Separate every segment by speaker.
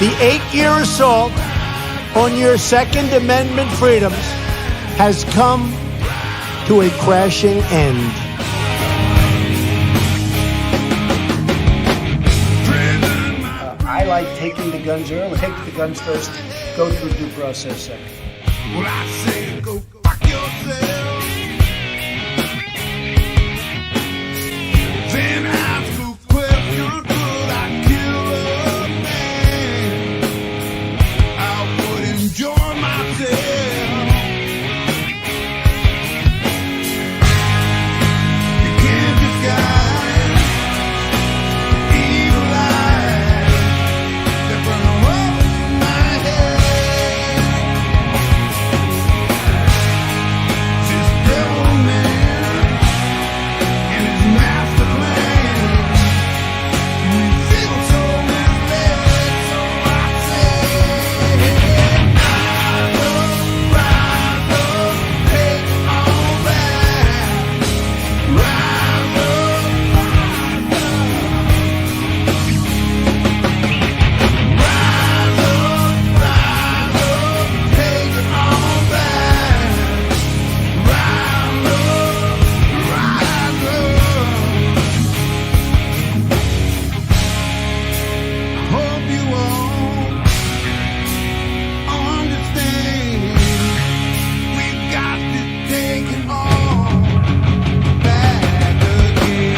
Speaker 1: The 8-year assault on your Second Amendment freedoms has come to a crashing end. I like taking the guns early. Take the guns first, go through due process second.
Speaker 2: Well, I say go fuck yourself. Then ask a question, could I kill a man? I would enjoy myself. You can't disguise evil eyes that burn up my head. This devil man and his master plan. We feel so misled, so I say, rise up, take all back. Rise up, take it all back. Rise up. Hope you all understand. We've got to take it all back again.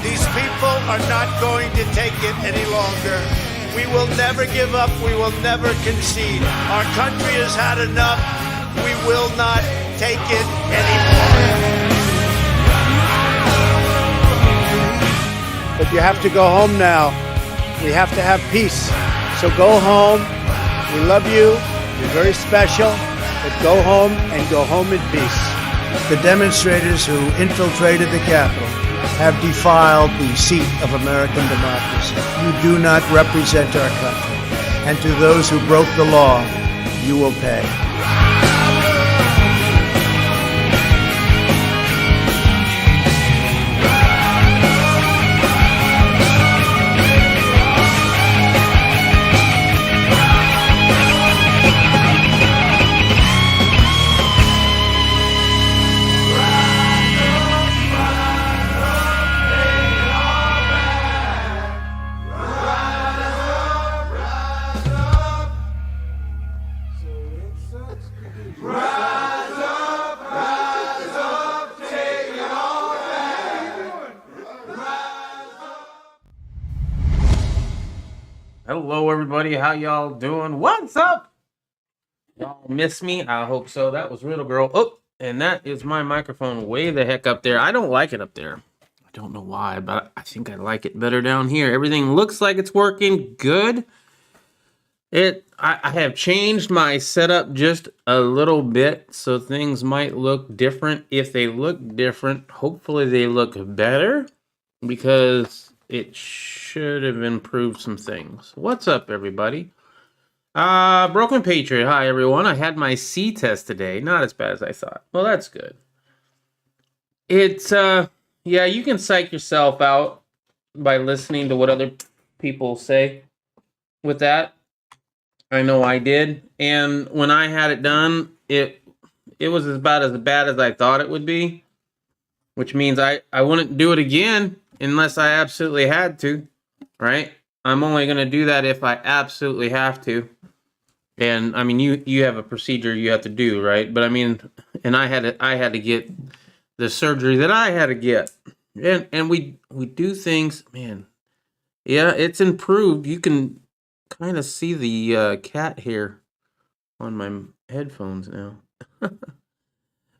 Speaker 1: These people are not going to take it any longer. We will never give up. We will never concede. Our country has had enough. We will not take it anymore. But you have to go home now. We have to have peace. So go home. We love you. You're very special. But go home and go home in peace. The demonstrators who infiltrated the Capitol have defiled the seat of American democracy. You do not represent our country. And to those who broke the law, you will pay.
Speaker 3: Hello, everybody. How y'all doing? What's up? Y'all miss me? I hope so. That was Riddle Girl. Oh, and that is my microphone way the heck up there. I don't like it up there. I don't know why, but I think I like it better down here. Everything looks like it's working good. I have changed my setup just a little bit, so things might look different. If they look different, hopefully they look better, because it should have improved some things. What's up, everybody? Broken Patriot. Hi, everyone. I had my C test today. Not as bad as I thought. Well, that's good. It's, yeah, you can psych yourself out by listening to what other people say with that. I know I did. And when I had it done, it was about as bad as I thought it would be, which means I wouldn't do it again unless I absolutely had to, right? I'm only going to do that if I absolutely have to. And I mean, you have a procedure you have to do, right? But I mean, and I had to get the surgery that I had to get, and we do things, man. Yeah, it's improved. You can kind of see the cat hair on my headphones now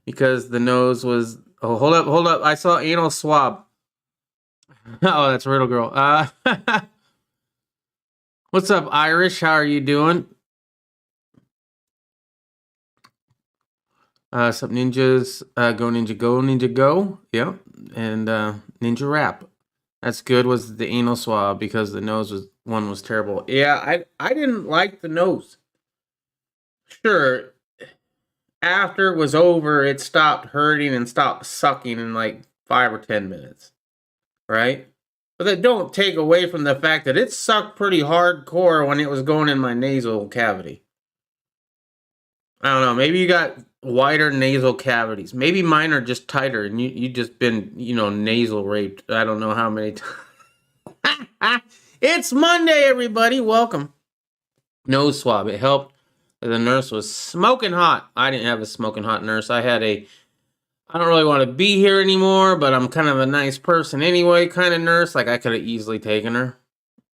Speaker 3: because the nose was. Oh, hold up! I saw anal swab. Oh, that's Riddle Girl. What's up, Irish? How are you doing? Sup ninjas, go ninja, go ninja, go. Yep, and ninja rap. That's good. Was the anal swab because the nose was terrible. Yeah, I didn't like the nose. Sure, after it was over, it stopped hurting and stopped sucking in like 5 or 10 minutes, right? But that don't take away from the fact that it sucked pretty hardcore when it was going in my nasal cavity. I don't know. Maybe you got wider nasal cavities. Maybe mine are just tighter, and you just been nasal raped. I don't know how many times. It's Monday, everybody. Welcome. Nose swab. It helped. The nurse was smoking hot. I didn't have a smoking hot nurse. I don't really want to be here anymore, but I'm kind of a nice person anyway, kind of nurse. Like I could have easily taken her,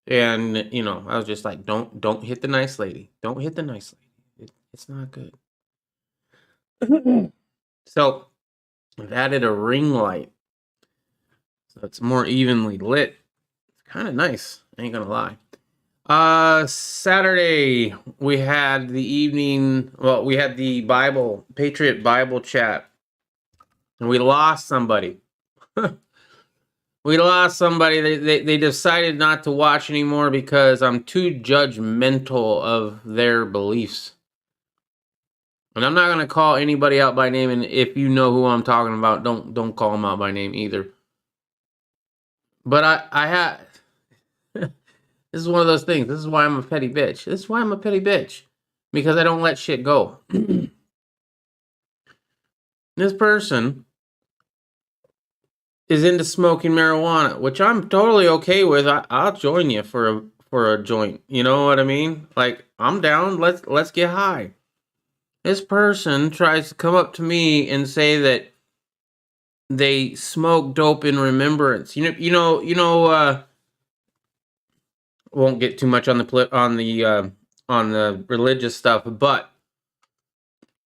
Speaker 3: and I was just like, don't hit the nice lady. Don't hit the nice lady. It's not good. So I've added a ring light, so it's more evenly lit. It's kind of nice. I ain't gonna lie. Saturday we had the evening. Well, we had the Patriot Bible chat, and we lost somebody. We lost somebody. They decided not to watch anymore because I'm too judgmental of their beliefs. And I'm not gonna call anybody out by name. And if you know who I'm talking about, don't call them out by name either. But I had. This is one of those things. This is why I'm a petty bitch. This is why I'm a petty bitch. Because I don't let shit go. This person is into smoking marijuana, which I'm totally okay with. I'll join you for a joint. You know what I mean? Like, I'm down. Let's get high. This person tries to come up to me and say that they smoke dope in remembrance. Won't get too much on the religious stuff, but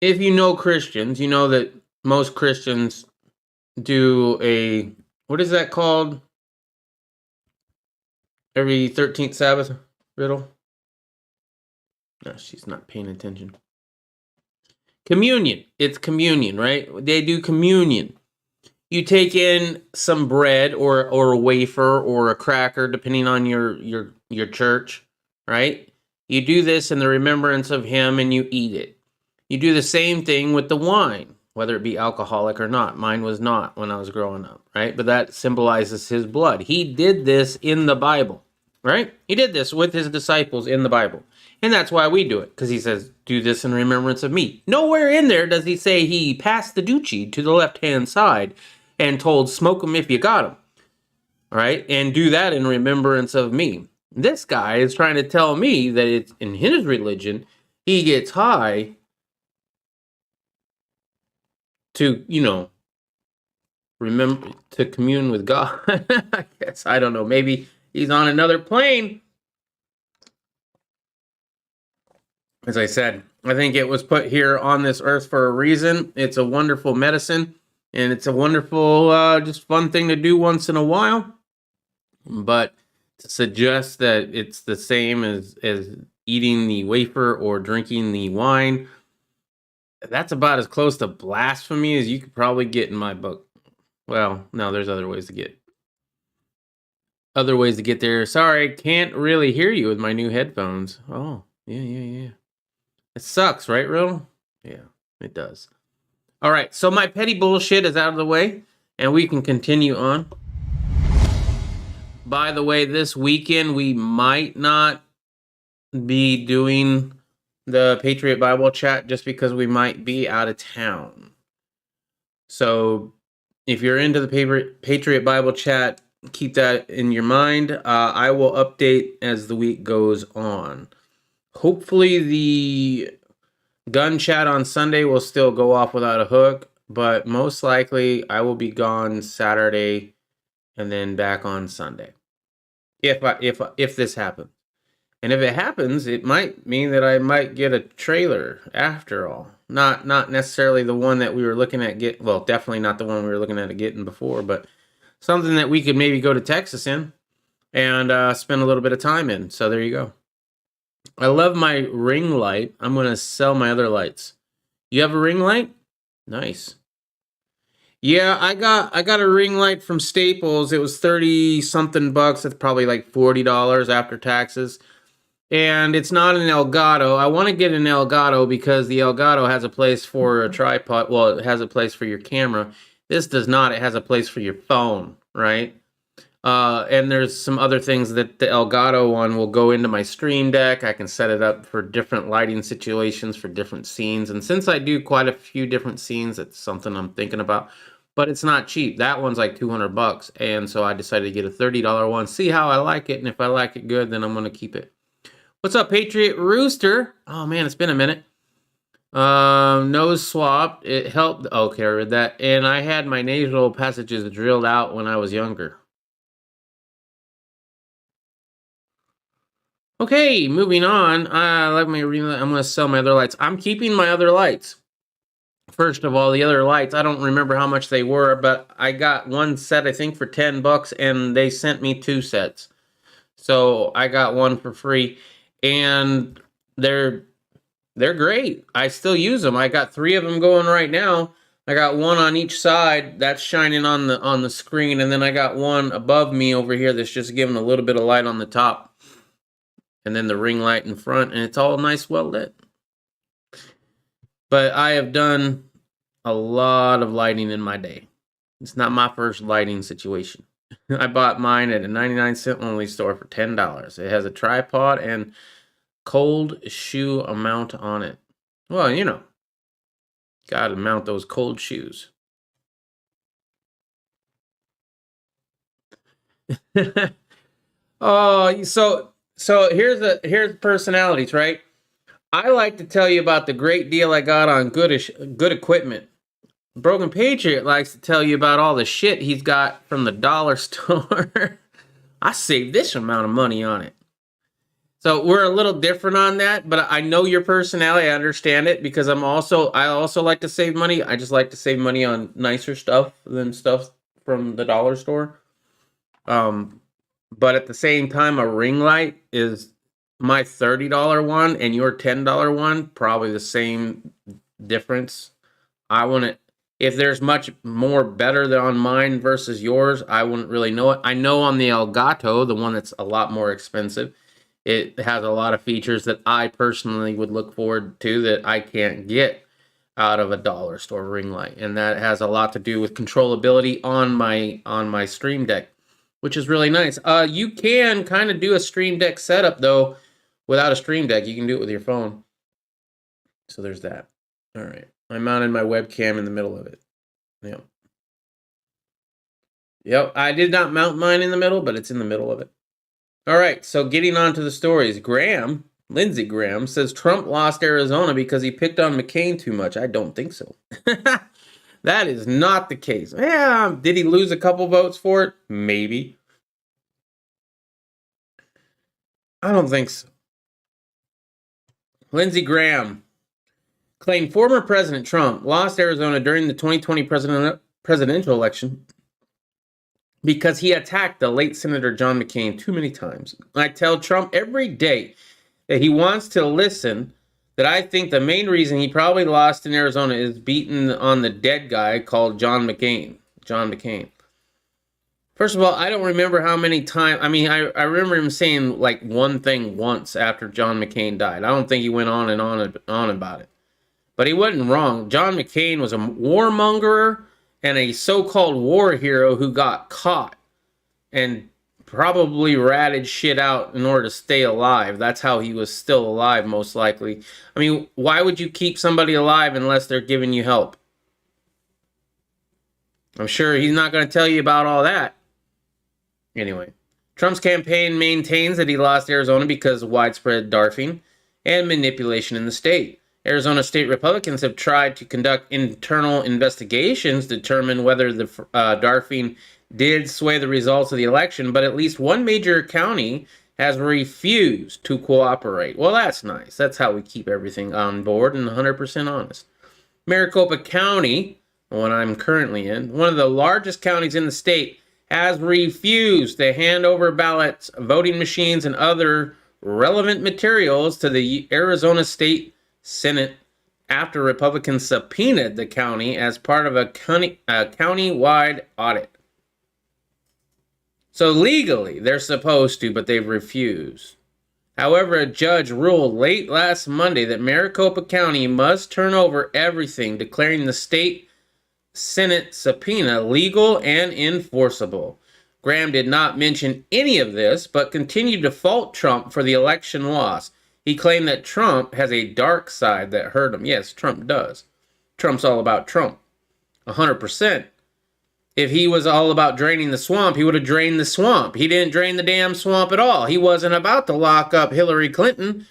Speaker 3: if you know Christians, you know that most Christians do what is that called? Every 13th Sabbath, Riddle? No, she's not paying attention. Communion. It's communion, right? They do communion. You take in some bread or a wafer or a cracker, depending on your church, right? You do this in the remembrance of him and you eat it. You do the same thing with the wine, whether it be alcoholic or not. Mine was not when I was growing up, right? But that symbolizes his blood. He did this in the Bible, right? He did this with his disciples in the Bible. And that's why we do it, because he says, do this in remembrance of me. Nowhere in there does he say he passed the doochie to the left-hand side and told, smoke them if you got them, right? And do that in remembrance of me. This guy is trying to tell me that it's in his religion, he gets high to, remember, to commune with God. I guess, I don't know. Maybe he's on another plane. As I said, I think it was put here on this earth for a reason. It's a wonderful medicine, and it's a wonderful, just fun thing to do once in a while. But to suggest that it's the same as eating the wafer or drinking the wine, that's about as close to blasphemy as you could probably get in my book. Well, no, there's other ways to get there. Sorry, I can't really hear you with my new headphones. Oh, yeah. It sucks, right, Riddle? Yeah, it does. All right, so my petty bullshit is out of the way, and we can continue on. By the way, this weekend we might not be doing the Patriot Bible chat just because we might be out of town. So if you're into the Patriot Bible chat, keep that in your mind. I will update as the week goes on. Hopefully the gun chat on Sunday will still go off without a hook, but most likely I will be gone Saturday and then back on Sunday. If this happens. And if it happens, it might mean that I might get a trailer after all. Not necessarily the one that we were looking at definitely not the one we were looking at getting before, but something that we could maybe go to Texas in and spend a little bit of time in. So there you go. I love my ring light. I'm going to sell my other lights. You have a ring light? Nice. Yeah, I got a ring light from Staples. It was 30 something bucks. It's probably like $40 after taxes. And it's not an Elgato. I want to get an Elgato because the Elgato has a place for a tripod. Well, it has a place for your camera. This does not. It has a place for your phone, right? And there's some other things that the Elgato one will go into my Stream Deck. I can set it up for different lighting situations for different scenes. And since I do quite a few different scenes, it's something I'm thinking about. But it's not cheap. That one's like 200 bucks. And so I decided to get a $30 one. See how I like it. And if I like it good, then I'm going to keep it. What's up, Patriot Rooster? Oh, man, it's been a minute. Nose swab. It helped. Okay, I read that. And I had my nasal passages drilled out when I was younger. Okay, moving on. Let me read that. I'm going to sell my other lights. I'm keeping my other lights. First of all, the other lights, I don't remember how much they were, but I got one set, I think, for 10 bucks, and they sent me 2 sets. So I got one for free. And they're great. I still use them. I got 3 of them going right now. I got one on each side that's shining on the screen, and then I got one above me over here that's just giving a little bit of light on the top, and then the ring light in front, and it's all nice, well lit. But I have done a lot of lighting in my day. It's not my first lighting situation. I bought mine at a 99-cent only store for $10. It has a tripod and cold shoe mount on it. Well, you know, gotta mount those cold shoes. Oh, so here's personalities, right? I like to tell you about the great deal I got on good equipment. Broken Patriot likes to tell you about all the shit he's got from the dollar store. I saved this amount of money on it. So we're a little different on that, but I know your personality. I understand it because I also like to save money. I just like to save money on nicer stuff than stuff from the dollar store. But at the same time, a ring light is my $30 one and your $10 one, probably the same difference. If there's much more better than on mine versus yours, I wouldn't really know it. I know on the Elgato, the one that's a lot more expensive, it has a lot of features that I personally would look forward to that I can't get out of a dollar store ring light. And that has a lot to do with controllability on my Stream Deck, which is really nice. You can kind of do a Stream Deck setup, though, without a Stream Deck. You can do it with your phone. So there's that. All right. I mounted my webcam in the middle of it. Yep. I did not mount mine in the middle, but it's in the middle of it. All right. So getting on to the stories. Lindsey Graham says Trump lost Arizona because he picked on McCain too much. I don't think so. That is not the case. Yeah. Did he lose a couple votes for it? Maybe. I don't think so. Lindsey Graham claimed former President Trump lost Arizona during the 2020 presidential election because he attacked the late Senator John McCain too many times. I tell Trump every day that he wants to listen, that I think the main reason he probably lost in Arizona is beating on the dead guy called John McCain. First of all, I don't remember how many times. I mean, I remember him saying like one thing once after John McCain died. I don't think he went on and on about it. But he wasn't wrong. John McCain was a warmonger and a so-called war hero who got caught and probably ratted shit out in order to stay alive. That's how he was still alive, most likely. I mean, why would you keep somebody alive unless they're giving you help? I'm sure he's not going to tell you about all that. Anyway, Trump's campaign maintains that he lost Arizona because of widespread DARFing. and manipulation in the state. Arizona state Republicans have tried to conduct internal investigations to determine whether the Darfing did sway the results of the election, but at least one major county has refused to cooperate. Well, that's nice. That's how we keep everything on board and 100% honest. Maricopa County, the one I'm currently in, one of the largest counties in the state, has refused to hand over ballots, voting machines, and other relevant materials to the Arizona State Senate after Republicans subpoenaed the county as part of a county-wide audit. So legally, they're supposed to, but they've refused. However, a judge ruled late last Monday that Maricopa County must turn over everything, declaring the state Senate subpoena legal and enforceable. Graham did not mention any of this, but continued to fault Trump for the election loss. He claimed that Trump has a dark side that hurt him. Yes, Trump does. Trump's all about Trump. 100%. If he was all about draining the swamp, he would have drained the swamp. He didn't drain the damn swamp at all. He wasn't about to lock up Hillary Clinton.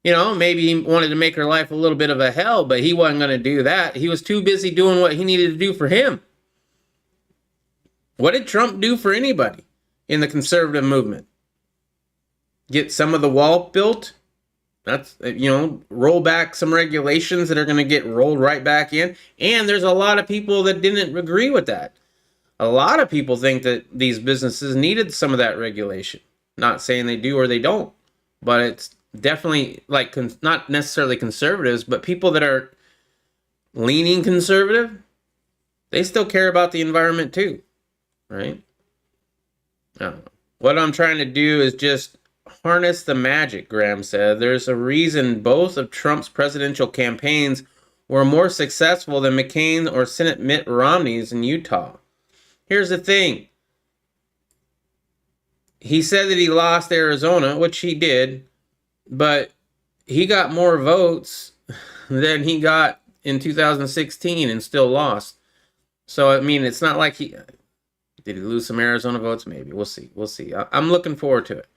Speaker 3: You know, maybe he wanted to make her life a little bit of a hell, but he wasn't going to do that. He was too busy doing what he needed to do for him. What did Trump do for anybody in the conservative movement? Get some of the wall built? That's, roll back some regulations that are going to get rolled right back in. And there's a lot of people that didn't agree with that. A lot of people think that these businesses needed some of that regulation. Not saying they do or they don't, but it's definitely not necessarily conservatives, but people that are leaning conservative, they still care about the environment too, right? I don't know. What I'm trying to do is just harness the magic, Graham said. There's a reason both of Trump's presidential campaigns were more successful than McCain or Senate Mitt Romney's in Utah. Here's the thing. He said that he lost Arizona, which he did, but he got more votes than he got in 2016 and still lost. So, I mean, it's not like did he lose some Arizona votes? Maybe. We'll see. I'm looking forward to it.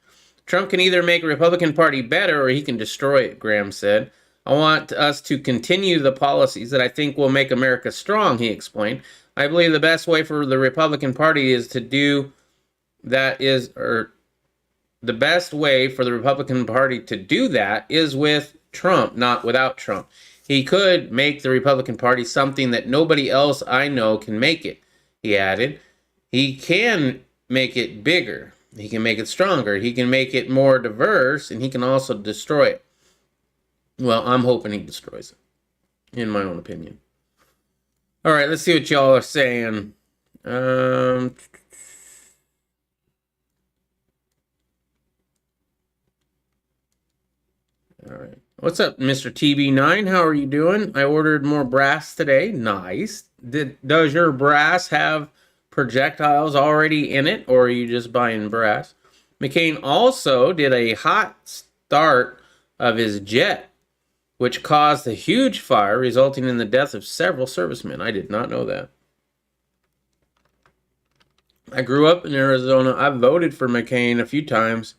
Speaker 3: Trump can either make the Republican Party better or he can destroy it, Graham said. I want us to continue the policies that I think will make America strong, he explained. I believe the best way for the Republican Party is to do that the best way for the Republican Party to do that is with Trump, not without Trump. He could make the Republican Party something that nobody else I know can make it, he added. He can make it bigger. He can make it stronger. He can make it more diverse, and he can also destroy it. Well, I'm hoping he destroys it, in my own opinion. All right, let's see what y'all are saying. All right. What's up, Mr. TB9? How are you doing? I ordered more brass today. Nice. Does your brass have projectiles already in it, or are you just buying brass? McCain also did a hot start of his jet, which caused a huge fire, resulting in the death of several servicemen. I did not know that. I grew up in Arizona. I voted for McCain a few times.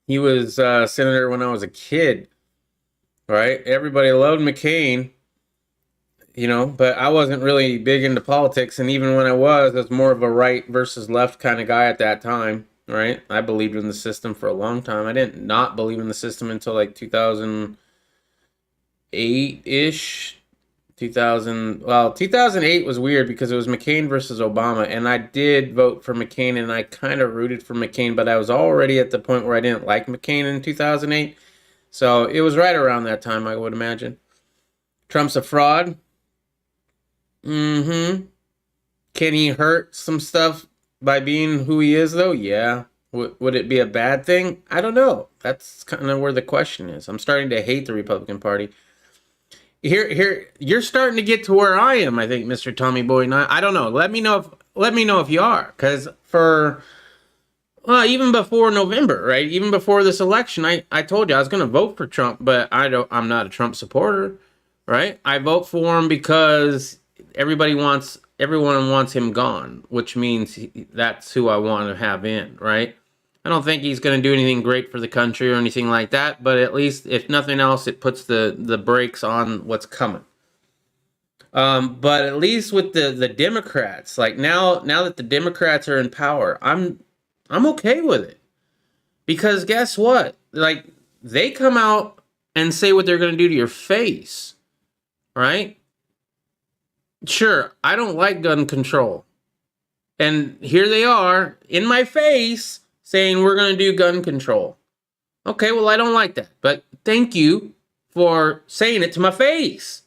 Speaker 3: He was senator when I was a kid, right? Everybody loved McCain, but I wasn't really big into politics. And even when I was more of a right versus left kind of guy at that time, right? I believed in the system for a long time. I didn't not believe in the system until like 2008-ish. 2008 was weird because it was McCain versus Obama, and I did vote for McCain, and I kind of rooted for McCain, but I was already at the point where I didn't like McCain in 2008, so it was right around that time, I would imagine. Trump's a fraud. Can he hurt some stuff by being who he is, though? Yeah. Would it be a bad thing? I don't know. That's kind of where the question is. I'm starting to hate the Republican Party. Here, you're starting to get to where I am, I think, Mr. Tommy Boy. I don't know. Let me know if you are, because even before November, right? Even before this election, I told you I was going to vote for Trump, but I'm not a Trump supporter, right? I vote for him because everyone wants him gone, which means that's who I want to have in, right? I don't think he's going to do anything great for the country or anything like that, but at least, if nothing else, it puts the brakes on what's coming. But at least with the Democrats, like now that the Democrats are in power, I'm okay with it. Because guess what? Like, they come out and say what they're going to do to your face, right? Sure, I don't like gun control. And here they are in my face saying we're going to do gun control. Okay, well, I don't like that. But thank you for saying it to my face.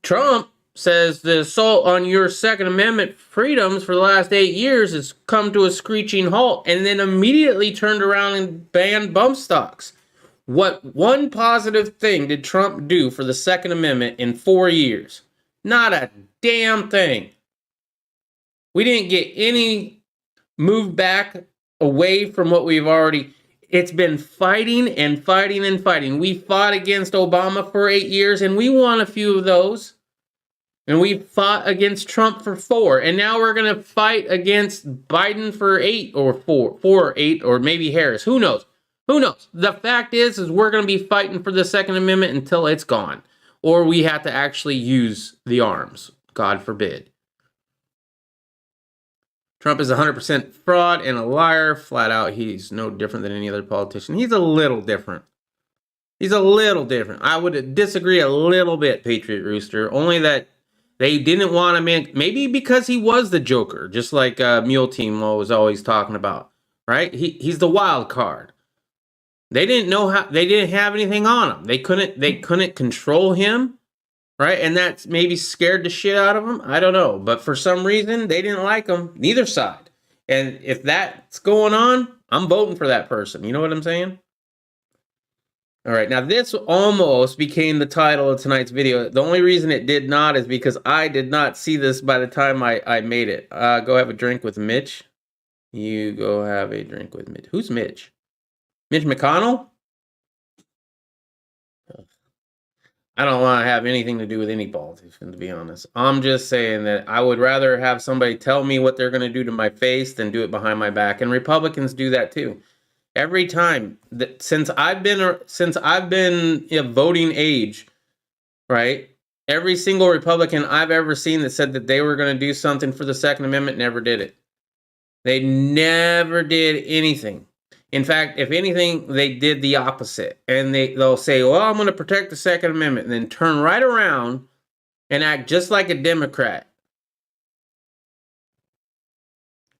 Speaker 3: Trump says the assault on your Second Amendment freedoms for the last 8 years has come to a screeching halt, and then immediately turned around and banned bump stocks. What one positive thing did Trump do for the Second Amendment in 4 years? Not a damn thing. We didn't get any move back away from what we've already... It's been fighting and fighting and fighting. We fought against Obama for 8 years, and we won a few of those. And we fought against Trump for 4. And now we're going to fight against Biden for 8 or 4 or 8, or maybe Harris. Who knows? Who knows? The fact is we're going to be fighting for the Second Amendment until it's gone. Or we have to actually use the arms. God forbid. Trump is 100% fraud and a liar. Flat out, he's no different than any other politician. He's a little different. He's a little different. I would disagree a little bit, Patriot Rooster. Only that they didn't want him in, maybe because he was the Joker, just like Mule Team was always talking about, right? He's the wild card. They didn't know how. They didn't have anything on him. They couldn't control him, right? And that's maybe scared the shit out of him. I don't know, but for some reason they didn't like him, neither side. And if that's going on, I'm voting for that person. You know what I'm saying? All right, now this almost became the title of tonight's video. The only reason it did not is because I did not see this by the time I made it. Go have a drink with Mitch. You go have a drink with Mitch. Who's Mitch? Mitch McConnell? I don't want to have anything to do with any politician, to be honest. I'm just saying that I would rather have somebody tell me what they're going to do to my face than do it behind my back. And Republicans do that too. Every time that since I've been of voting age, right? Every single Republican I've ever seen that said that they were going to do something for the Second Amendment never did it. They never did anything. In fact, if anything, they did the opposite. And they'll say, well, I'm going to protect the Second Amendment, and then turn right around and act just like a Democrat.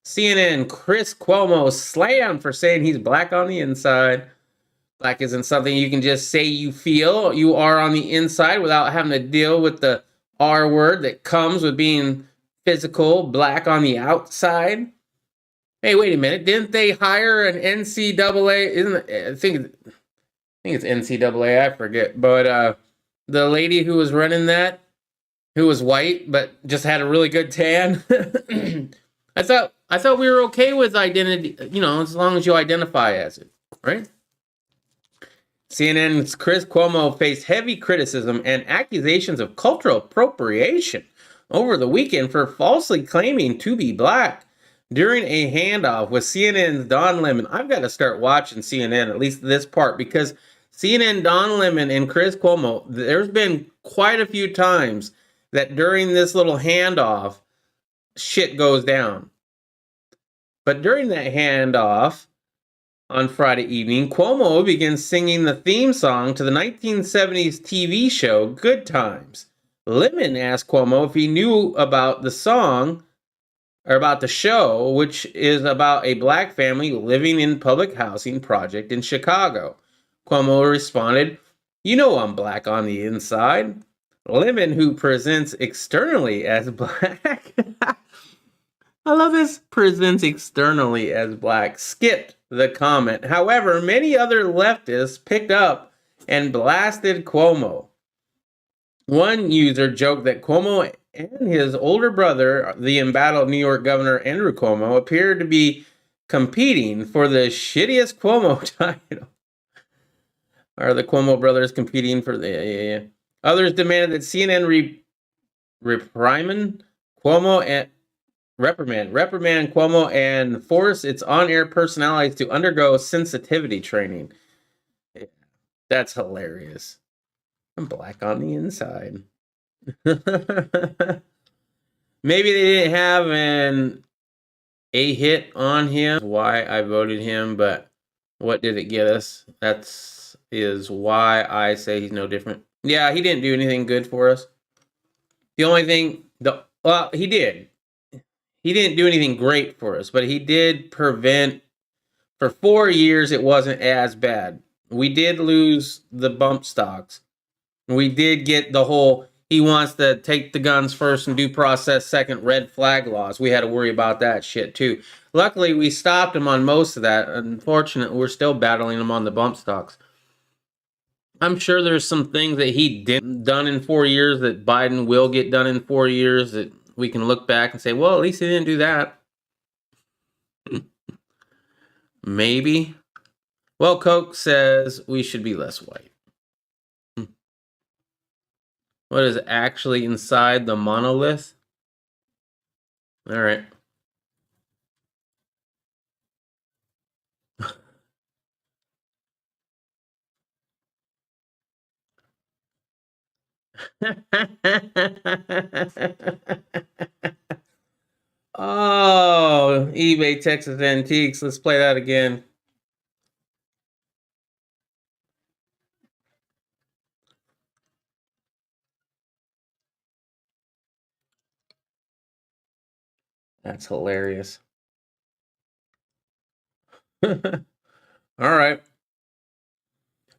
Speaker 3: CNN, Chris Cuomo slammed for saying he's black on the inside. Black isn't something you can just say you feel. You are on the inside without having to deal with the R word that comes with being physical, black on the outside. Hey, wait a minute. Didn't they hire an NCAA? I think it's NCAA. I forget. But the lady who was running that, who was white but just had a really good tan. I thought we were okay with identity, as long as you identify as it, right? CNN's Chris Cuomo faced heavy criticism and accusations of cultural appropriation over the weekend for falsely claiming to be black during a handoff with CNN's Don Lemon. I've got to start watching CNN, at least this part, because CNN, Don Lemon, and Chris Cuomo, there's been quite a few times that during this little handoff, shit goes down. But during that handoff on Friday evening, Cuomo begins singing the theme song to the 1970s TV show Good Times. Lemon asked Cuomo if he knew about the song or about the show, which is about a black family living in public housing project in Chicago. Cuomo responded, "You know I'm black on the inside." Lemon, who presents externally as black, I love this, presents externally as black, skipped the comment. However, many other leftists picked up and blasted Cuomo. One user joked that Cuomo and his older brother, the embattled New York Governor Andrew Cuomo, appeared to be competing for the shittiest Cuomo title. Are the Cuomo brothers competing for the... Yeah. Others demanded that CNN reprimand Cuomo reprimand Cuomo and force its on-air personalities to undergo sensitivity training. That's hilarious. I'm black on the inside. Maybe they didn't have a hit on him. Why I voted him, but what did it get us? Is why I say he's no different. Yeah, he didn't do anything good for us. The only thing, he did. He didn't do anything great for us, but he did prevent. For 4 years, it wasn't as bad. We did lose the bump stocks. We did get the whole, he wants to take the guns first and due process second red flag laws. We had to worry about that shit too. Luckily, we stopped him on most of that. Unfortunately, we're still battling him on the bump stocks. I'm sure there's some things that he didn't done in 4 years that Biden will get done in 4 years that we can look back and say, well, at least he didn't do that. Maybe. Well, Coke says we should be less white. What is actually inside the monolith? All right. Oh, eBay Texas Antiques. Let's play that again. That's hilarious. All right.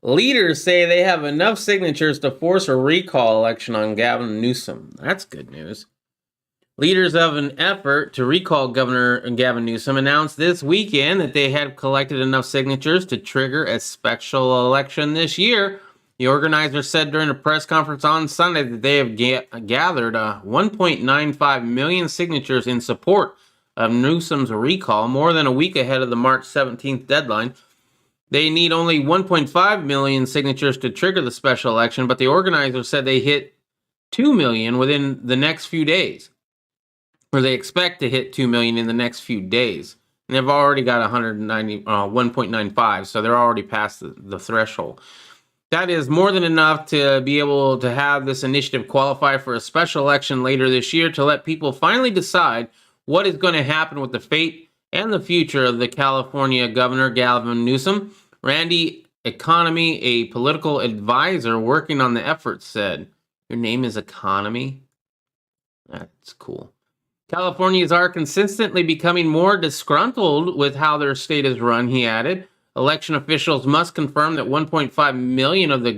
Speaker 3: Leaders say they have enough signatures to force a recall election on Gavin Newsom. That's good news. Leaders of an effort to recall Governor Gavin Newsom announced this weekend that they had collected enough signatures to trigger a special election this year. The organizers said during a press conference on Sunday that they have gathered 1.95 million signatures in support of Newsom's recall, more than a week ahead of the March 17th deadline. They need only 1.5 million signatures to trigger the special election, but the organizers said they hit 2 million within the next few days. Or they expect to hit 2 million in the next few days. And they've already got 1.95, so they're already past the threshold. That is more than enough to be able to have this initiative qualify for a special election later this year to let people finally decide what is going to happen with the fate and the future of the California Governor Gavin Newsom. Randy Economy, a political advisor working on the effort, said, "Your name is Economy?" That's cool. Californians are consistently becoming more disgruntled with how their state is run, he added. Election officials must confirm that 1.5 million of the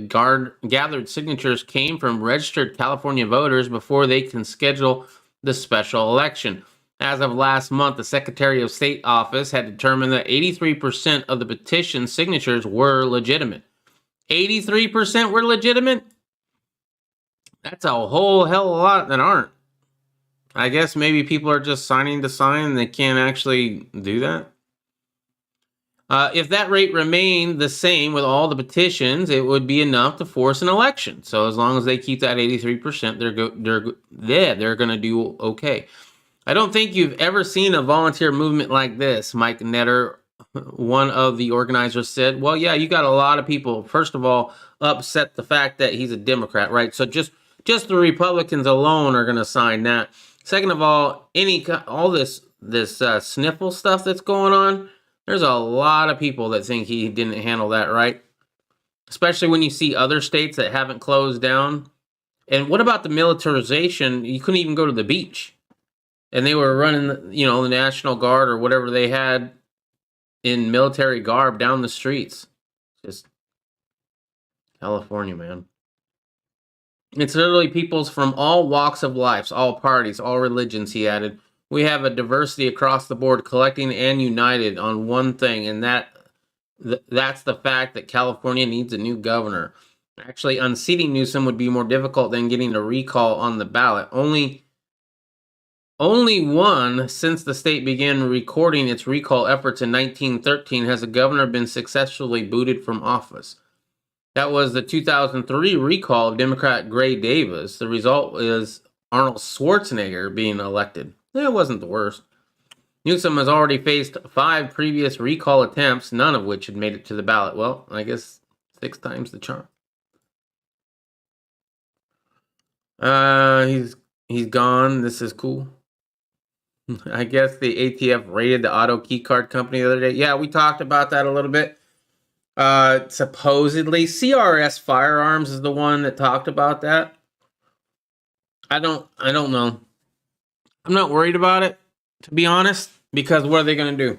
Speaker 3: gathered signatures came from registered California voters before they can schedule the special election. As of last month, the Secretary of State office had determined that 83% of the petition signatures were legitimate. 83% were legitimate? That's a whole hell of a lot that aren't. I guess maybe people are just signing to sign and they can't actually do that. If that rate remained the same with all the petitions, it would be enough to force an election. So as long as they keep that 83%, they're going to do okay. I don't think you've ever seen a volunteer movement like this, Mike Netter, one of the organizers, said. Well, yeah, you got a lot of people, first of all, upset the fact that he's a Democrat, right? So just the Republicans alone are going to sign that. Second of all, all this sniffle stuff that's going on, there's a lot of people that think he didn't handle that right, especially when you see other states that haven't closed down. And what about the militarization? You couldn't even go to the beach. And they were running, the National Guard or whatever they had in military garb down the streets. Just California, man. It's literally peoples from all walks of life, all parties, all religions, he added. We have a diversity across the board, collecting and united on one thing, and that's the fact that California needs a new governor. Actually, unseating Newsom would be more difficult than getting a recall on the ballot. Only one since the state began recording its recall efforts in 1913 has a governor been successfully booted from office. That was the 2003 recall of Democrat Gray Davis. The result is Arnold Schwarzenegger being elected. It wasn't the worst. Newsom has already faced 5 previous recall attempts, none of which had made it to the ballot. Well, I guess 6 times the charm. He's gone. This is cool. I guess the ATF raided the auto key card company the other day. Yeah, we talked about that a little bit. Supposedly, CRS Firearms is the one that talked about that. I don't know. I'm not worried about it, to be honest, because what are they going to do?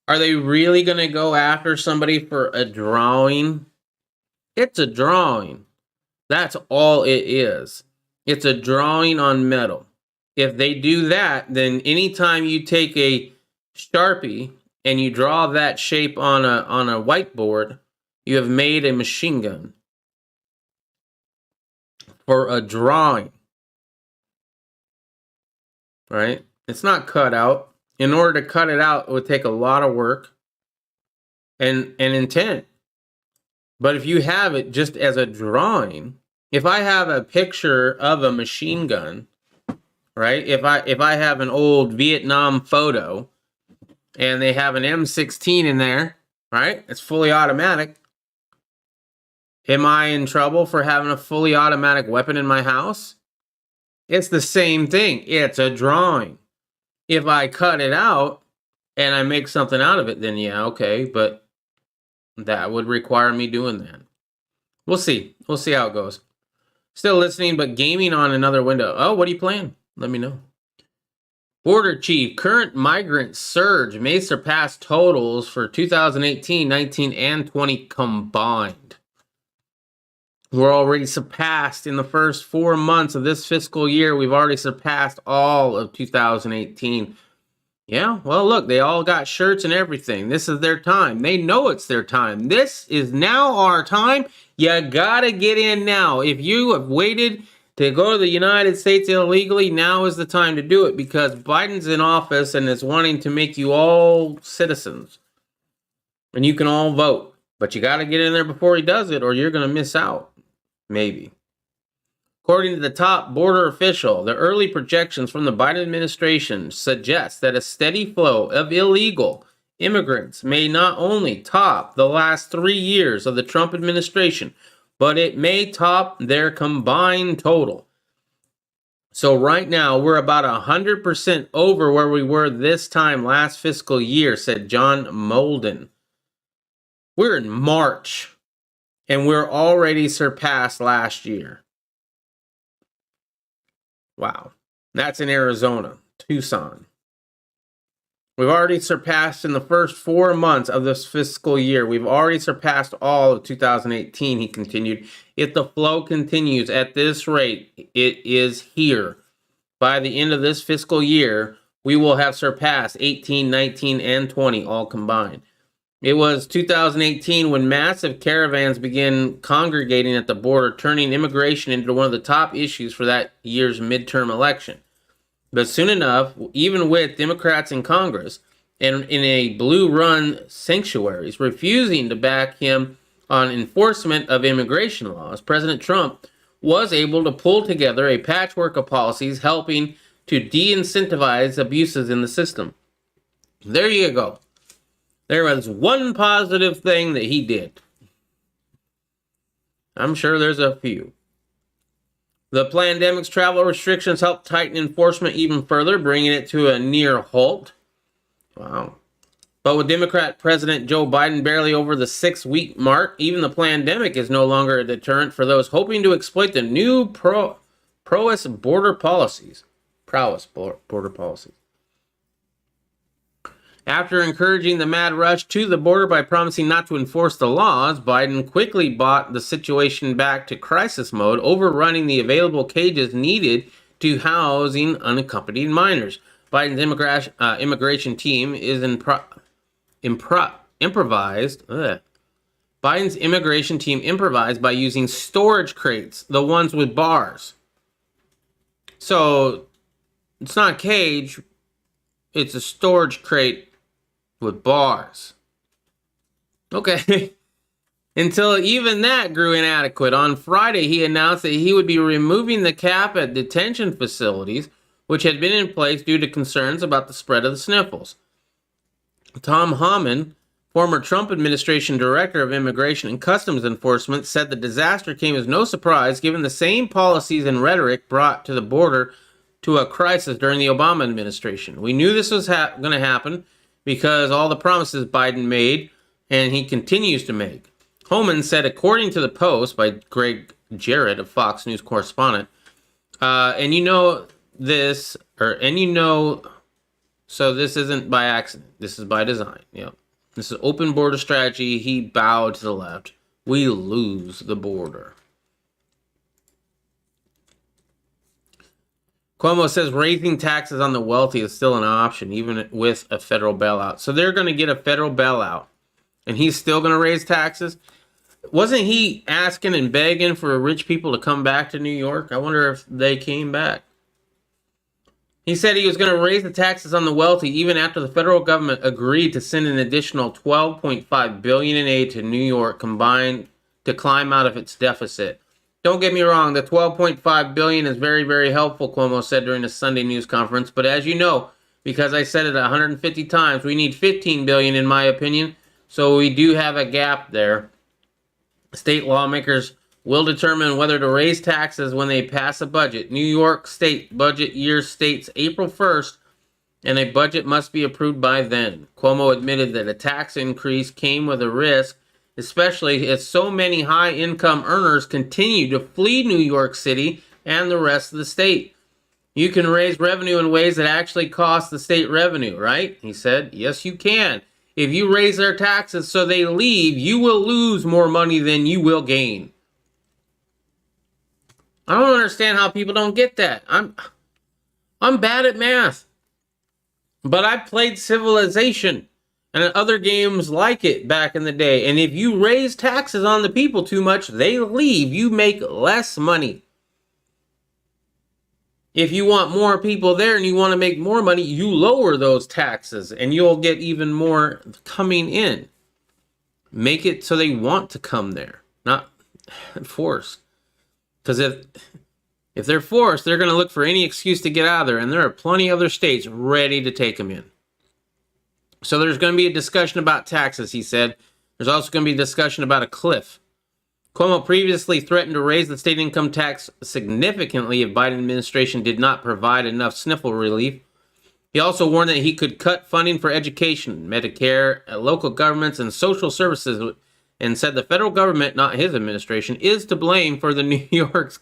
Speaker 3: Are they really going to go after somebody for a drawing? It's a drawing. That's all it is. It's a drawing on metal. If they do that, then anytime you take a Sharpie and you draw that shape on a whiteboard, you have made a machine gun for a drawing. Right? It's not cut out. In order to cut it out, it would take a lot of work and intent. But if you have it just as a drawing, if I have a picture of a machine gun, right? If I have an old Vietnam photo and they have an M16 in there, right? It's fully automatic. Am I in trouble for having a fully automatic weapon in my house? It's the same thing. It's a drawing. If I cut it out and I make something out of it, then yeah, okay. But that would require me doing that. We'll see. We'll see how it goes. Still listening, but gaming on another window. Oh, what are you playing? Let me know. Border Chief, current migrant surge may surpass totals for 2018, 19, and 20 combined. We're already surpassed in the first 4 months of this fiscal year. We've already surpassed all of 2018. Yeah, well, look, they all got shirts and everything. This is their time. They know it's their time. This is now our time. You gotta get in now. If you have waited to go to the United States illegally, now is the time to do it because Biden's in office and is wanting to make you all citizens. And you can all vote. But you gotta get in there before he does it or you're gonna miss out. Maybe. According to the top border official, the early projections from the Biden administration suggest that a steady flow of illegal immigrants may not only top the last 3 years of the Trump administration, but it may top their combined total. So right now, we're about 100% over where we were this time last fiscal year, said John Molden. We're in March. And we're already surpassed last year. Wow. That's in Arizona, Tucson. We've already surpassed in the first 4 months of this fiscal year. We've already surpassed all of 2018, he continued. If the flow continues at this rate, it is here. By the end of this fiscal year, we will have surpassed 18, 19, and 20 all combined. It was 2018 when massive caravans began congregating at the border, turning immigration into one of the top issues for that year's midterm election. But soon enough, even with Democrats in Congress and in a blue-run sanctuaries refusing to back him on enforcement of immigration laws, President Trump was able to pull together a patchwork of policies helping to de-incentivize abuses in the system. There you go. There was one positive thing that he did. I'm sure there's a few. The pandemic's travel restrictions helped tighten enforcement even further, bringing it to a near halt. Wow. But with Democrat President Joe Biden barely over the 6-week mark, even the pandemic is no longer a deterrent for those hoping to exploit the new prowess border policies. After encouraging the mad rush to the border by promising not to enforce the laws, Biden quickly brought the situation back to crisis mode, overrunning the available cages needed to housing unaccompanied minors. Biden's immigration team is improvised. Biden's immigration team improvised by using storage crates, the ones with bars. So it's not a cage, it's a storage crate with bars. Okay. Until even that grew inadequate. On Friday, he announced that he would be removing the cap at detention facilities, which had been in place due to concerns about the spread of the sniffles. Tom Homan, former Trump administration director of Immigration and Customs Enforcement, said the disaster came as no surprise given the same policies and rhetoric brought to the border to a crisis during the Obama administration. We knew this was going to happen because all the promises Biden made and he continues to make. Homan said, according to the Post by Greg Jarrett, a Fox News correspondent, and you know this, so this isn't by accident. This is by design. This is open border strategy. He bowed to the left. We lose the border. Cuomo says raising taxes on the wealthy is still an option, even with a federal bailout. So they're going to get a federal bailout, and he's still going to raise taxes. Wasn't he asking and begging for rich people to come back to New York? I wonder if they came back. He said he was going to raise the taxes on the wealthy even after the federal government agreed to send an additional $12.5 billion in aid to New York combined to climb out of its deficit. Don't get me wrong, the $12.5 billion is very, very helpful, Cuomo said during a Sunday news conference. But as you know, because I said it 150 times, we need $15 billion in my opinion. So we do have a gap there. State lawmakers will determine whether to raise taxes when they pass a budget. New York State budget year states April 1st, and a budget must be approved by then. Cuomo admitted that a tax increase came with a risk, especially as so many high-income earners continue to flee New York City and the rest of the state. You can raise revenue in ways that actually cost the state revenue, right? He said, yes, you can. If you raise their taxes so they leave, you will lose more money than you will gain. I don't understand how people don't get that. I'm bad at math. But I played Civilization and other games like it back in the day. And if you raise taxes on the people too much, they leave. You make less money. If you want more people there and you want to make more money, you lower those taxes and you'll get even more coming in. Make it so they want to come there, not force. Because if they're forced, they're going to look for any excuse to get out of there. And there are plenty of other states ready to take them in. So there's going to be a discussion about taxes, he said. There's also going to be a discussion about a cliff. Cuomo previously threatened to raise the state income tax significantly if Biden administration did not provide enough sniffle relief. He also warned that he could cut funding for education, Medicare, local governments, and social services, and said the federal government, not his administration, is to blame for the New York's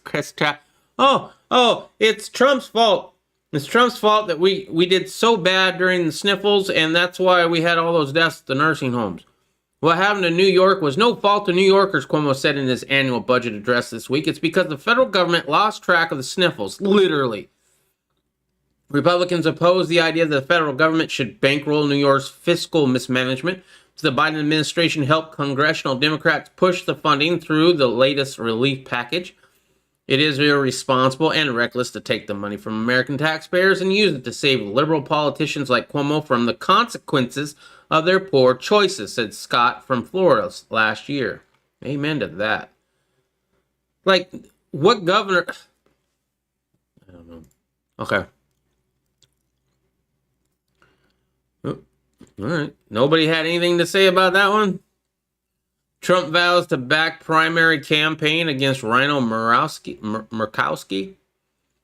Speaker 3: it's Trump's fault. It's Trump's fault that we did so bad during the sniffles, and that's why we had all those deaths at the nursing homes. What happened to New York was no fault of New Yorkers, Cuomo said in his annual budget address this week. It's because the federal government lost track of the sniffles, literally. Republicans oppose the idea that the federal government should bankroll New York's fiscal mismanagement. So the Biden administration helped congressional Democrats push the funding through the latest relief package. It is irresponsible and reckless to take the money from American taxpayers and use it to save liberal politicians like Cuomo from the consequences of their poor choices, said Scott from Florida last year. Amen to that. Like, what governor... I don't know. Okay. Oh, all right. Nobody had anything to say about that one? Trump vows to back primary campaign against Rhino Murkowski.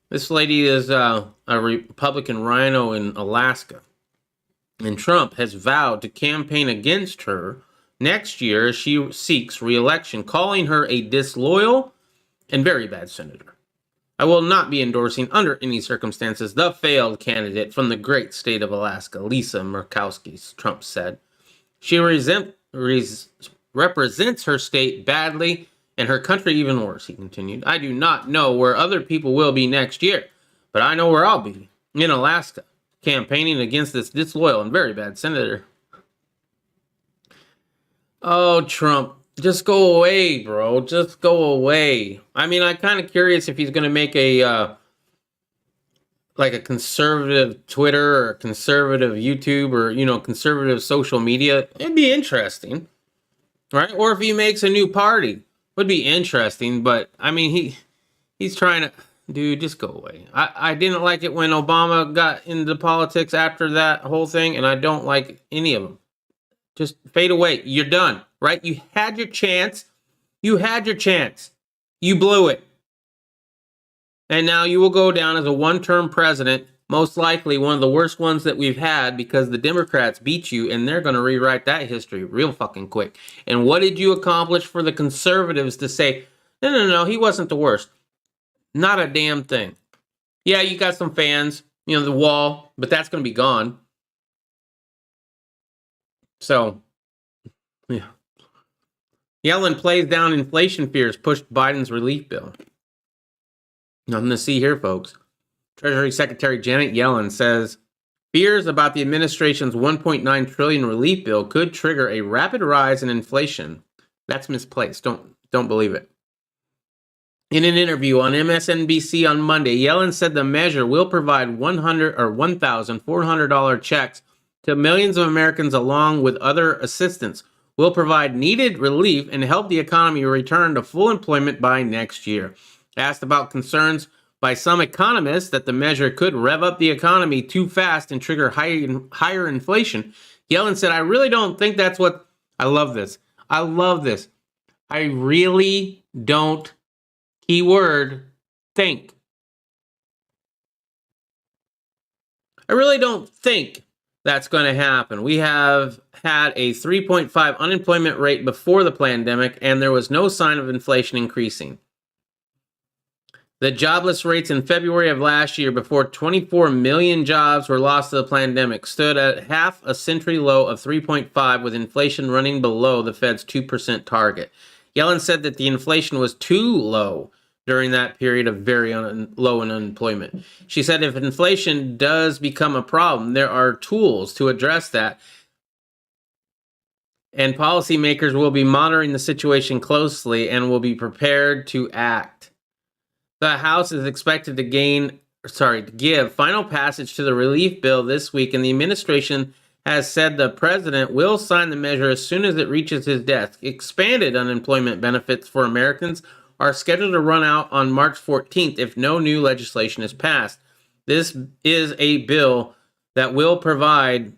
Speaker 3: This lady is a Republican rhino in Alaska. And Trump has vowed to campaign against her next year as she seeks re-election, calling her a disloyal and very bad senator. I will not be endorsing under any circumstances the failed candidate from the great state of Alaska, Lisa Murkowski, Trump said. She represents her state badly and her country even worse, he continued. I do not know where other people will be next year, but I know where I'll be, in Alaska, campaigning against this disloyal and very bad senator. Oh, Trump, just go away, bro. Just go away. I mean, I'm kind of curious if he's going to make a conservative Twitter or conservative YouTube or, conservative social media. It'd be interesting, right? Or if he makes a new party, would be interesting. But I mean, he's trying to. Dude, just go away. I didn't like it when Obama got into politics after that whole thing, and I don't like any of them. Just fade away. You're done, right? You had your chance. You had your chance. You blew it. And now you will go down as a one-term president, most likely one of the worst ones that we've had because the Democrats beat you, and they're going to rewrite that history real fucking quick. And what did you accomplish for the conservatives to say, no, he wasn't the worst? Not a damn thing. Yeah, you got some fans, the wall, but that's going to be gone. So, yeah. Yellen plays down inflation fears, pushed Biden's relief bill. Nothing to see here, folks. Treasury Secretary Janet Yellen says fears about the administration's $1.9 trillion relief bill could trigger a rapid rise in inflation. That's misplaced. Don't believe it. In an interview on MSNBC on Monday, Yellen said the measure will provide $1,400 checks to millions of Americans along with other assistance, will provide needed relief and help the economy return to full employment by next year. Asked about concerns by some economists that the measure could rev up the economy too fast and trigger higher inflation, Yellen said, I really don't think that's what... I love this. I really don't, keyword, think. I really don't think that's going to happen. We have had a 3.5 unemployment rate before the pandemic, and there was no sign of inflation increasing. The jobless rates in February of last year, before 24 million jobs were lost to the pandemic, stood at half a century low of 3.5, with inflation running below the Fed's 2% target. Yellen said that the inflation was too low during that period of very low unemployment. She said if inflation does become a problem, there are tools to address that, and policymakers will be monitoring the situation closely and will be prepared to act. The House is expected to give final passage to the relief bill this week, and the administration has said the president will sign the measure as soon as it reaches his desk. Expanded unemployment benefits for Americans are scheduled to run out on March 14th if no new legislation is passed. This is a bill that will provide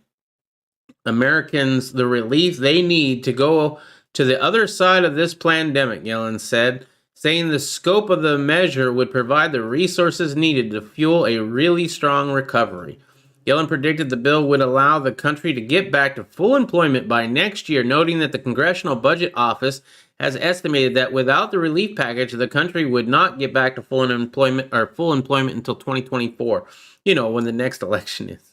Speaker 3: Americans the relief they need to go to the other side of this pandemic, Yellen said, saying the scope of the measure would provide the resources needed to fuel a really strong recovery. Yellen predicted the bill would allow the country to get back to full employment by next year, noting that the Congressional Budget Office has estimated that without the relief package, the country would not get back to full employment until 2024, when the next election is.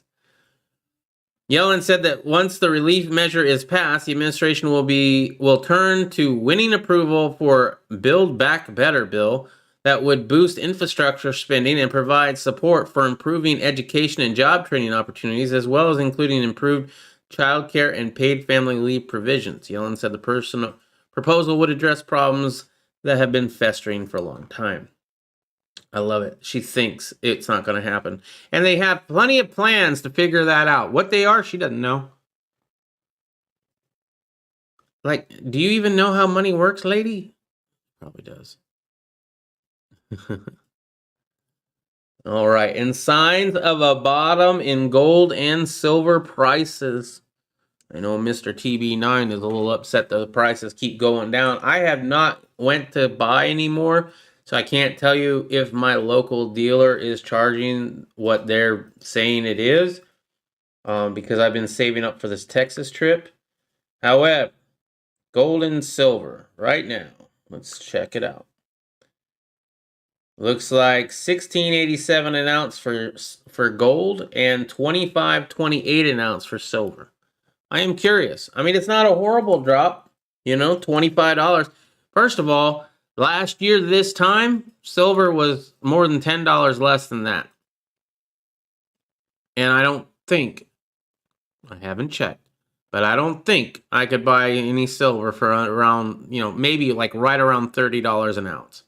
Speaker 3: Yellen said that once the relief measure is passed, the administration will turn to winning approval for Build Back Better bill that would boost infrastructure spending and provide support for improving education and job training opportunities, as well as including improved child care and paid family leave provisions. Yellen said the proposal would address problems that have been festering for a long time. I love it. She thinks it's not going to happen. And they have plenty of plans to figure that out. What they are, she doesn't know. Do you even know how money works, lady? Probably does. All right. And signs of a bottom in gold and silver prices. I know Mr. TB9 is a little upset that the prices keep going down. I have not went to buy anymore, so I can't tell you if my local dealer is charging what they're saying it is, because I've been saving up for this Texas trip. However, gold and silver right now. Let's check it out. Looks like $16.87 an ounce for gold and $25.28 an ounce for silver. I am curious. I mean, it's not a horrible drop, $25. First of all, last year this time, silver was more than $10 less than that. And I haven't checked, but I don't think I could buy any silver for around, maybe right around $30 an ounce.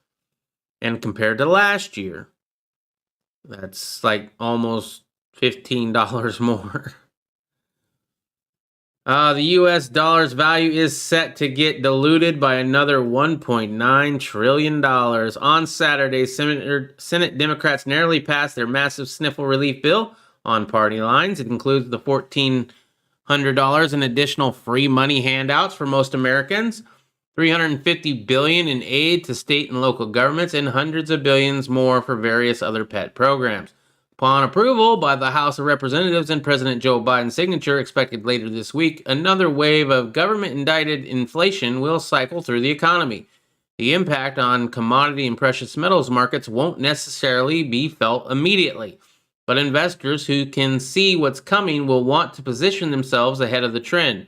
Speaker 3: And compared to last year, that's almost $15 more. The U.S. dollar's value is set to get diluted by another $1.9 trillion. On Saturday, Senate Democrats narrowly passed their massive sniffle relief bill on party lines. It includes the $1,400 in additional free money handouts for most Americans, $350 billion in aid to state and local governments, and hundreds of billions more for various other pet programs. Upon approval by the House of Representatives and President Joe Biden's signature expected later this week, another wave of government-indicted inflation will cycle through the economy. The impact on commodity and precious metals markets won't necessarily be felt immediately, but investors who can see what's coming will want to position themselves ahead of the trend.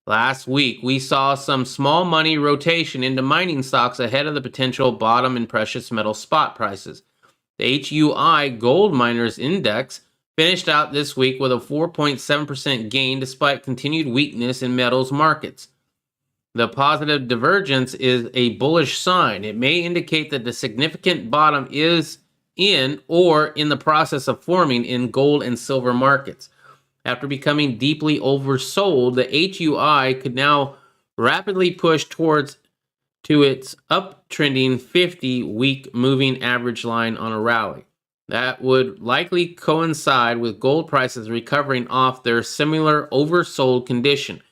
Speaker 3: Last week, we saw some small money rotation into mining stocks ahead of the potential bottom in precious metal spot prices. The HUI Gold Miners Index finished out this week with a 4.7% gain despite continued weakness in metals markets. The positive divergence is a bullish sign. It may indicate that the significant bottom is in or in the process of forming in gold and silver markets. After becoming deeply oversold, the HUI could now rapidly push towards to its uptrending 50-week moving average line on a rally. That would likely coincide with gold prices recovering off their similar oversold condition.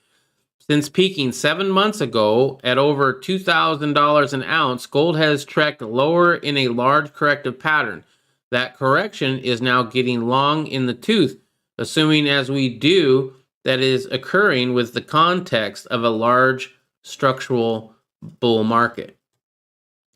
Speaker 3: Since peaking 7 months ago at over $2,000 an ounce, gold has trekked lower in a large corrective pattern. That correction is now getting long in the tooth, assuming as we do that is occurring with the context of a large structural bull market.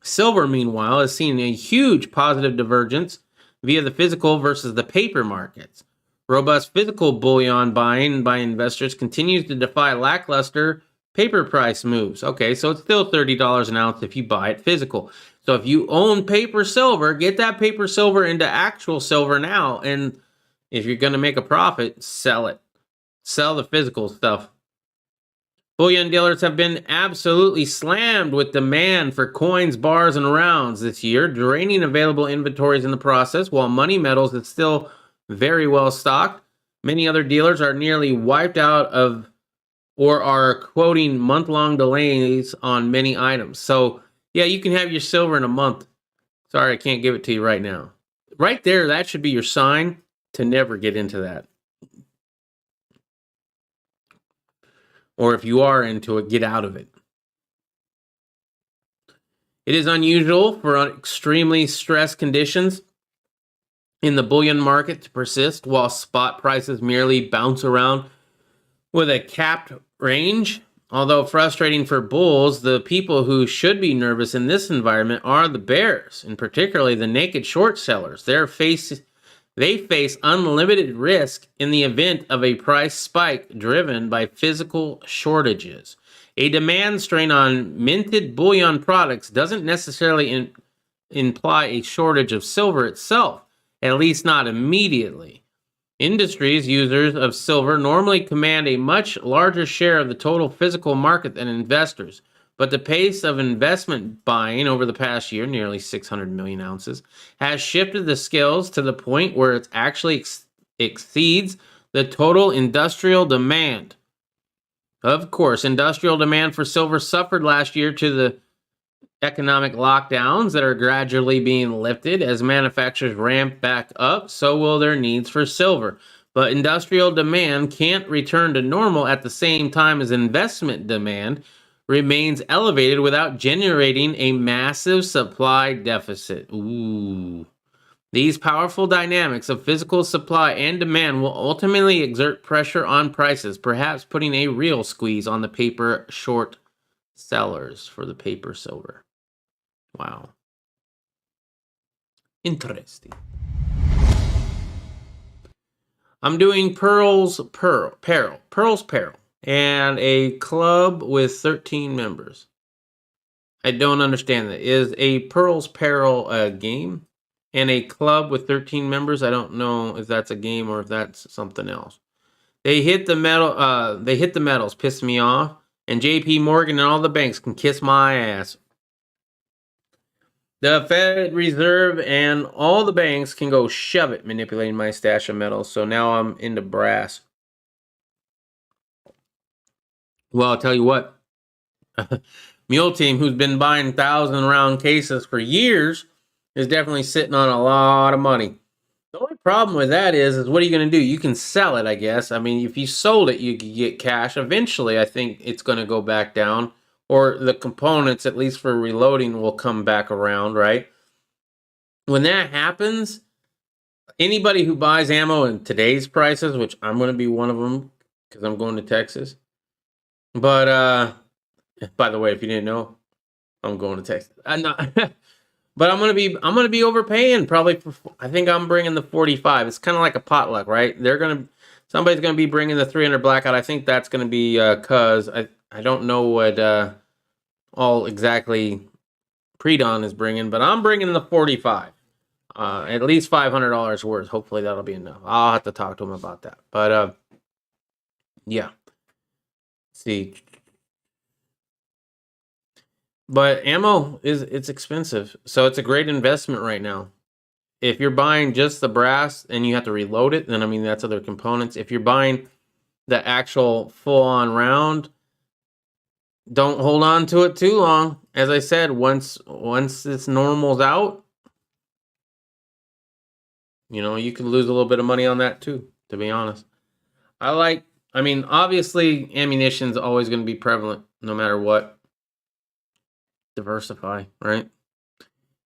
Speaker 3: Silver, meanwhile, has seen a huge positive divergence via the physical versus the paper markets. Robust physical bullion buying by investors continues to defy lackluster paper price moves. Okay, so it's still $30 an ounce if you buy it physical. So if you own paper silver, get that paper silver into actual silver now, and if you're going to make a profit, sell it. Sell the physical stuff. Bullion dealers have been absolutely slammed with demand for coins, bars, and rounds this year, draining available inventories in the process, while money metals is still very well stocked. Many other dealers are nearly wiped out of or are quoting month-long delays on many items. So, yeah, you can have your silver in a month. Sorry, I can't give it to you right now. Right there, that should be your sign to never get into that. Or if you are into it, get out of it. It is unusual for extremely stressed conditions in the bullion market to persist while spot prices merely bounce around with a capped range. Although frustrating for bulls, the people who should be nervous in this environment are the bears, and particularly the naked short sellers. They face unlimited risk in the event of a price spike driven by physical shortages. A demand strain on minted bullion products doesn't necessarily imply a shortage of silver itself, at least not immediately. Industries users of silver normally command a much larger share of the total physical market than investors, but the pace of investment buying over the past year, nearly 600 million ounces, has shifted the scales to the point where it actually exceeds the total industrial demand. Of course, industrial demand for silver suffered last year to the economic lockdowns that are gradually being lifted. As manufacturers ramp back up, so will their needs for silver. But industrial demand can't return to normal at the same time as investment demand remains elevated without generating a massive supply deficit. Ooh. These powerful dynamics of physical supply and demand will ultimately exert pressure on prices, perhaps putting a real squeeze on the paper short sellers for the paper silver. Wow. Interesting. I'm doing Pearl's Peril, and a club with 13 members. I don't understand that. Is a Pearl's Peril a game? And a club with 13 members? I don't know if that's a game or if that's something else. They hit the metals, pissed me off. And JP Morgan and all the banks can kiss my ass. The Fed Reserve and all the banks can go shove it, manipulating my stash of metals. So now I'm into brass. Well, I'll tell you what. Mule Team, who's been buying 1,000-round cases for years, is definitely sitting on a lot of money. The only problem with that is what are you going to do? You can sell it, I guess. I mean, if you sold it, you could get cash. Eventually, I think it's going to go back down, or the components, at least for reloading, will come back around, right? When that happens, anybody who buys ammo in today's prices, which I'm going to be one of them because I'm going to Texas. But by the way, if you didn't know, I'm going to Texas. I'm not, but I'm gonna be overpaying probably for. I think I'm bringing the 45. It's kind of like a potluck, right? Somebody's gonna be bringing the 300 blackout. I think that's gonna be cuz I don't know what all exactly Predon is bringing, but I'm bringing the 45. At least $500 worth. Hopefully that'll be enough. I'll have to talk to him about that. But yeah. Let's see. But ammo it's expensive, so it's a great investment right now. If you're buying just the brass and you have to reload it, then I mean that's other components. If you're buying the actual full-on round, don't hold on to it too long. As I said, once this normal's out, you know, you can lose a little bit of money on that too, to be honest. I mean, obviously ammunition's always going to be prevalent no matter what. Diversify, right?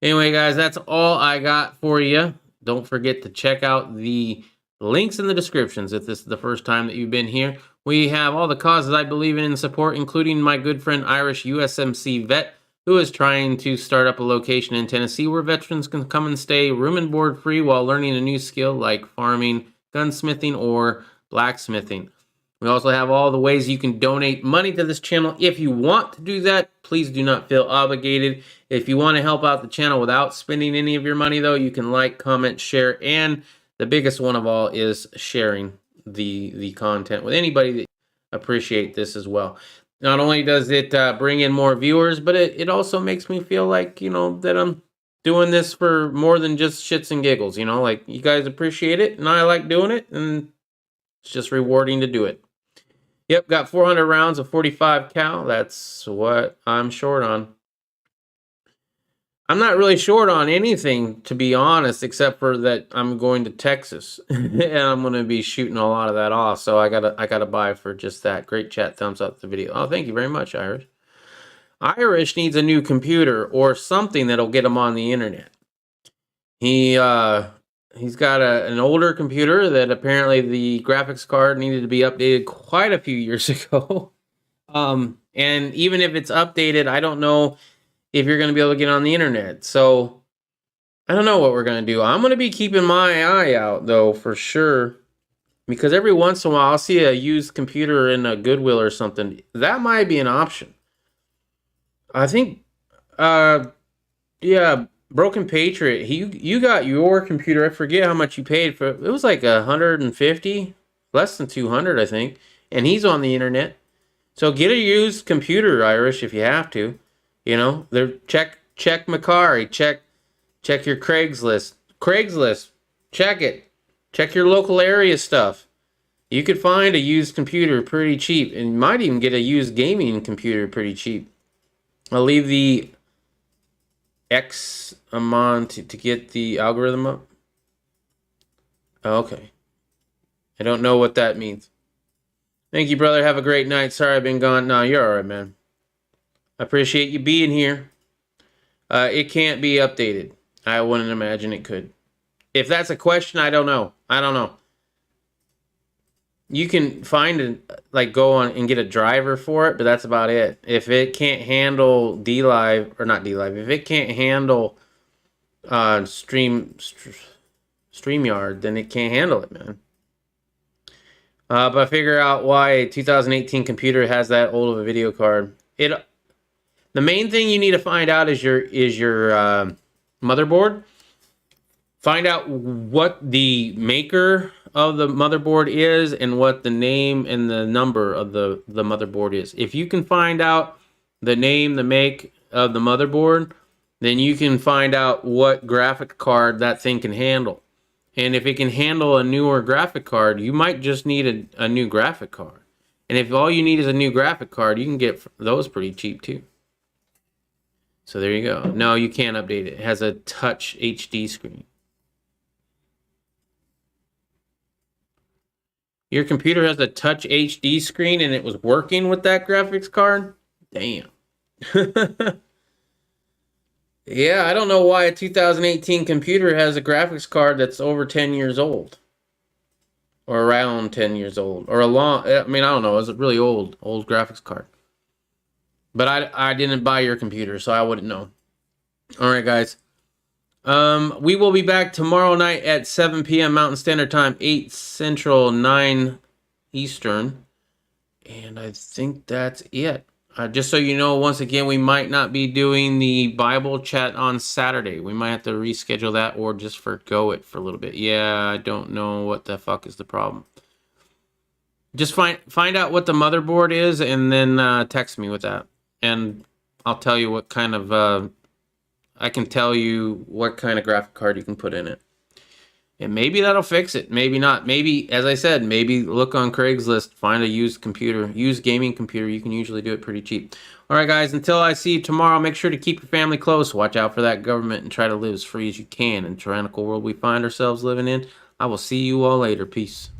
Speaker 3: Anyway, guys, that's all I got for you. Don't forget to check out the links in the descriptions if this is the first time that you've been here. We have all the causes I believe in and support, including my good friend Irish USMC vet, who is trying to start up a location in Tennessee where veterans can come and stay room and board free while learning a new skill like farming, gunsmithing, or blacksmithing. We also have all the ways you can donate money to this channel. If you want to do that, please do not feel obligated. If you want to help out the channel without spending any of your money, though, you can like, comment, share, and the biggest one of all is sharing the content with anybody that appreciate this as well. Not only does it bring in more viewers, but it also makes me feel like, you know, that I'm doing this for more than just shits and giggles, you know, like you guys appreciate it and I like doing it and it's just rewarding to do it. Yep, got 400 rounds of 45 cal. That's what I'm short on. I'm not really short on anything, to be honest, except for that I'm going to Texas and I'm going to be shooting a lot of that off. So I gotta buy for just that. Great chat, thumbs up the video. Oh, thank you very much, Irish. Irish needs a new computer or something that'll get him on the internet. He's got an older computer that apparently the graphics card needed to be updated quite a few years ago. And even if it's updated, I don't know if you're going to be able to get on the internet. So I don't know what we're going to do. I'm going to be keeping my eye out, though, for sure. Because every once in a while, I'll see a used computer in a Goodwill or something. That might be an option. I think, yeah, Broken Patriot, you got your computer. I forget how much you paid for it. It was like 150, less than 200, I think. And he's on the internet. So get a used computer, Irish, if you have to. You know, check Macari, check your Craigslist. Check it. Check your local area stuff. You could find a used computer pretty cheap, and you might even get a used gaming computer pretty cheap. I'll leave the X amount to get the algorithm up. Oh, okay. I don't know what that means. Thank you, brother. Have a great night. Sorry I've been gone. No, you're all right, man. I appreciate you being here. It can't be updated. I wouldn't imagine it could. If that's a question, I don't know. You can find go on and get a driver for it, but that's about it. If it can't handle DLive, or not DLive, if it can't handle StreamYard, then it can't handle it, man. But figure out why a 2018 computer has that old of a video card. The main thing you need to find out is your motherboard. Find out what the maker of the motherboard is and what the name and the number of the motherboard is. If you can find out the name, the make of the motherboard, then you can find out what graphic card that thing can handle. And if it can handle a newer graphic card, you might just need a new graphic card. And if all you need is a new graphic card, you can get those pretty cheap too. So there you go. No, you can't update it. It has a touch HD screen. Your computer has a touch HD screen and it was working with that graphics card? Damn. Yeah, I don't know why a 2018 computer has a graphics card that's over 10 years old. Or around 10 years old. Or I don't know. It's a really old graphics card. But I didn't buy your computer, so I wouldn't know. Alright, guys. We will be back tomorrow night at 7 p.m. Mountain Standard Time, 8 Central, 9 Eastern. And I think that's it. Just so you know, once again, we might not be doing the Bible chat on Saturday. We might have to reschedule that or just forgo it for a little bit. Yeah, I don't know what the fuck is the problem. Just find out what the motherboard is and then text me with that. And I'll tell you what kind of... I can tell you what kind of graphic card you can put in it. And maybe that'll fix it. Maybe not. Maybe, as I said, maybe look on Craigslist, find a used computer, used gaming computer. You can usually do it pretty cheap. All right, guys, until I see you tomorrow, make sure to keep your family close. Watch out for that government and try to live as free as you can in the tyrannical world we find ourselves living in. I will see you all later. Peace.